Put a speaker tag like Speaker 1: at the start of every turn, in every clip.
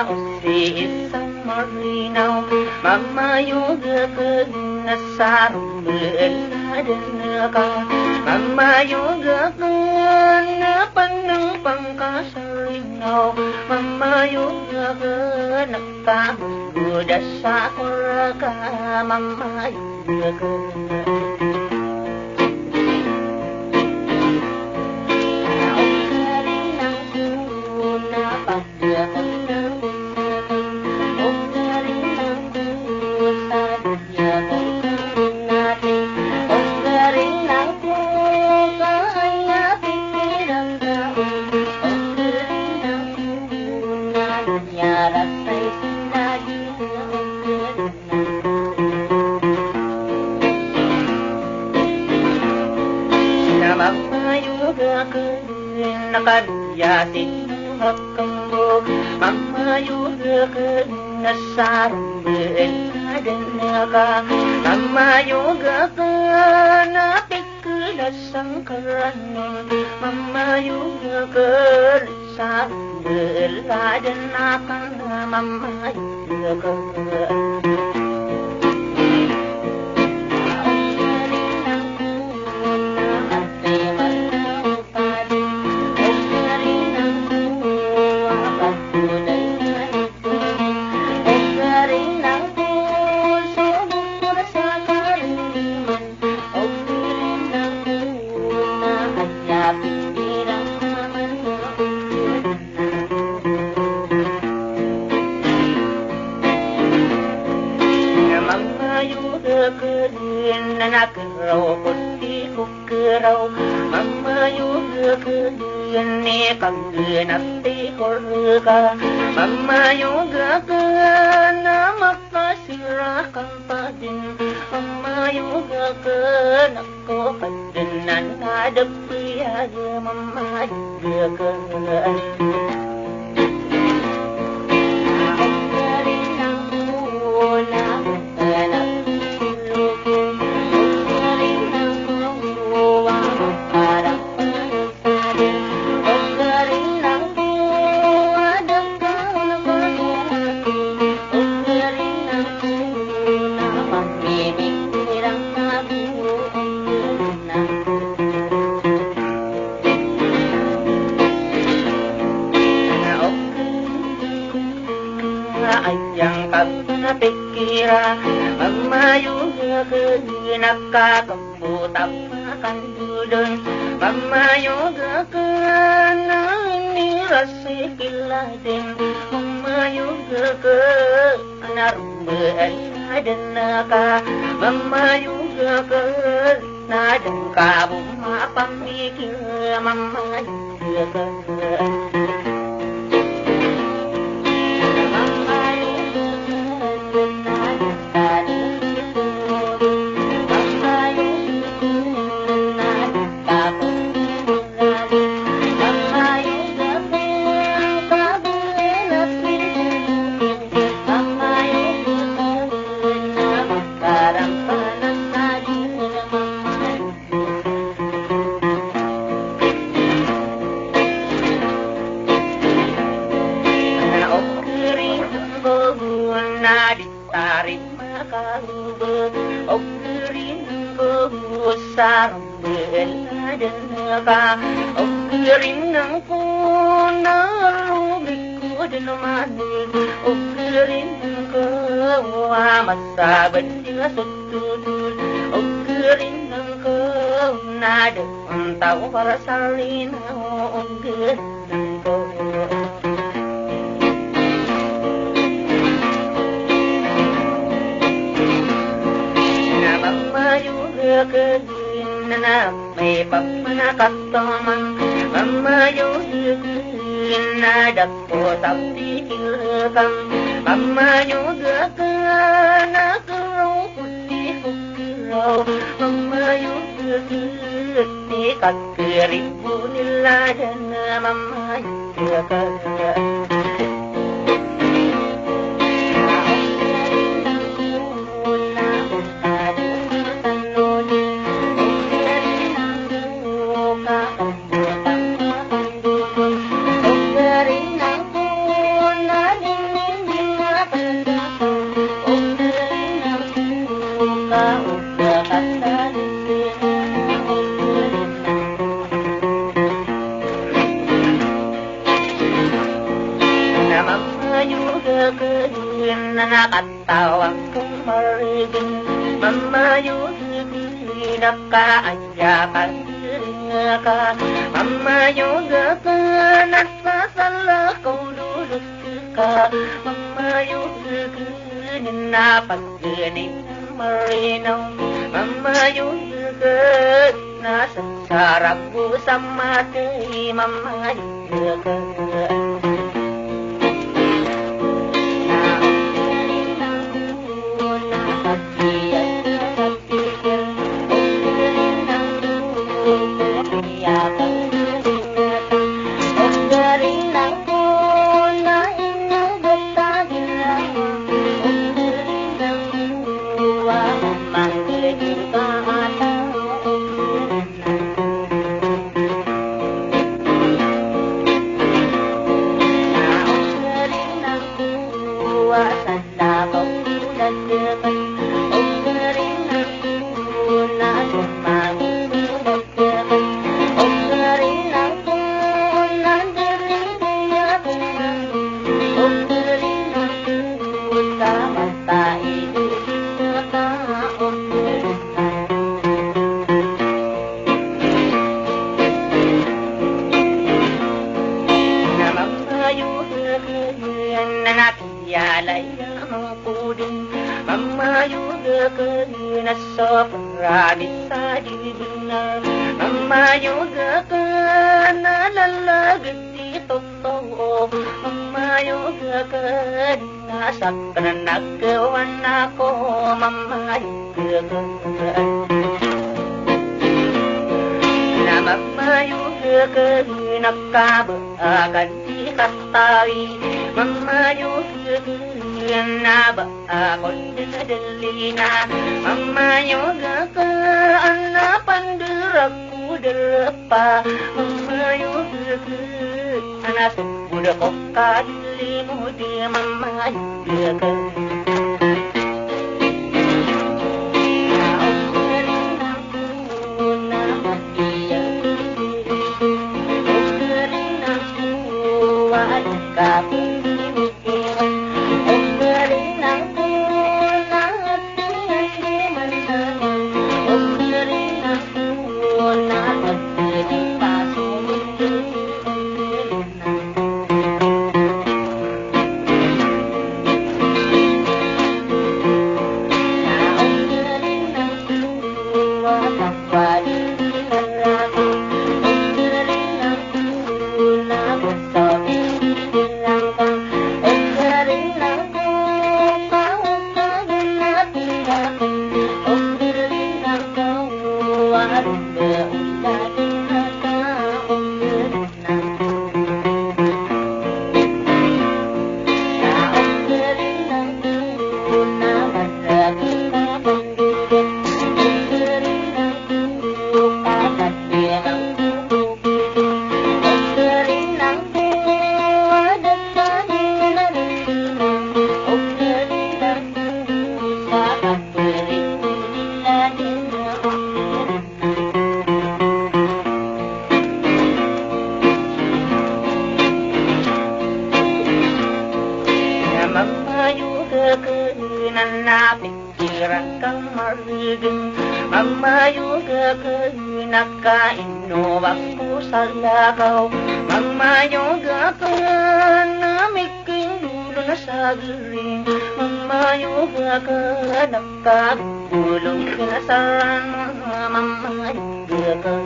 Speaker 1: usi isang marinaw mamayuga na sarong beladan ka mamayuga na panang pangkasarinaw mamayuga na kaguda sa kuraka mamayuga Nakadyatin hakambog mamayuga na sarong beladan ka mamayuga na pikulas ang karanon mamayuga sa beladan ka mamayuga nakaraw kundi kukaraw mamayuga ni kagganati korga mamayuga na makasira kang padin mamayuga na ko kadinan nadapiyag mamayuga ayang pagpapikira mamayuga nakakambutap kandudon mamayuga na nirasikila din mamayuga narumbaan ka mamayuga na dangka bumapamikir mamayuga sarang beladan ka ukirin ng punarubik ko din naman ukirin ko masabad sila sutudul ukirin ko nadang tao para sa linaw ukirin ko mamayuga na may pagmakatamang mamayuga na dako tapikil kang mamayuga na karaw puti kukiraw mamayuga ni kakiribu nila na mamayuga yugakin nakatawang kong marigin Mama yugakin nakaanyakan ka Mama yugakin at sasala ko lulot ka Mama yugakin napagganin marinaw Mama yugakin nasa sarap ko sa matay Mama yugakin Mama yugakin nasa parabis sa dibina Mama yugakin nalalagit di totoo Mama yugakin nasa panagawan ako Mama yugakin na Mama yugakin nakabagan di katawi Mama yugakin na ba ako dinadalina Mama yugakin na pandirap ko darapa Mama yugakin na subuda ko kadili mo di Mama yugakin Mama yugakin nakainobak ko sa lakaw Mama yugakin namiking dulo na sa giring Mama yugakin nakagulong kinasaran Mama yugakin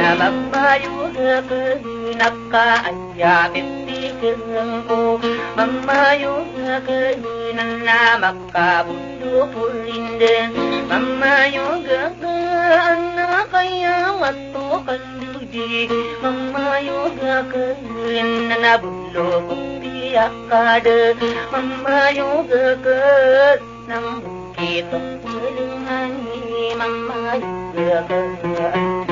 Speaker 1: na Mama yugakin nakaanyapit tikirang ko Mama yugakin na makabundo pulinden Mama yugakin na kaya wato kaludi Mama yugakin na nabulo kupiyakada Mama yugakin ng bukitong pulunghani Mama yugakin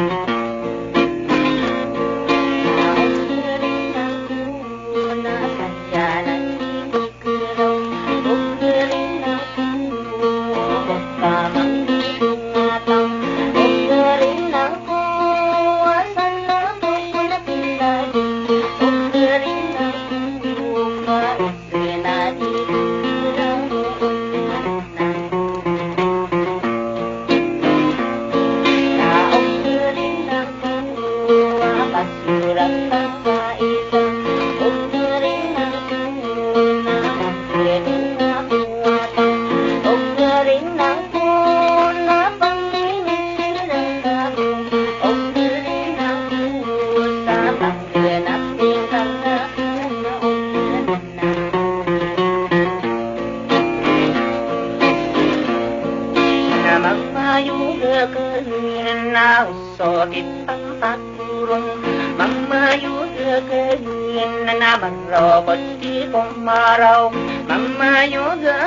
Speaker 1: marro boti komaro mama yoga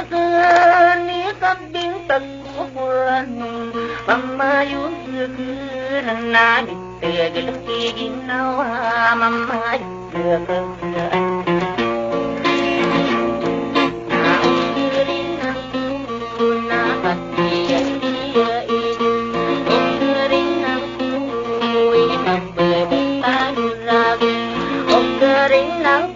Speaker 1: ni kabing takuran mama yoga na bitegel ginawa mama yoga nắng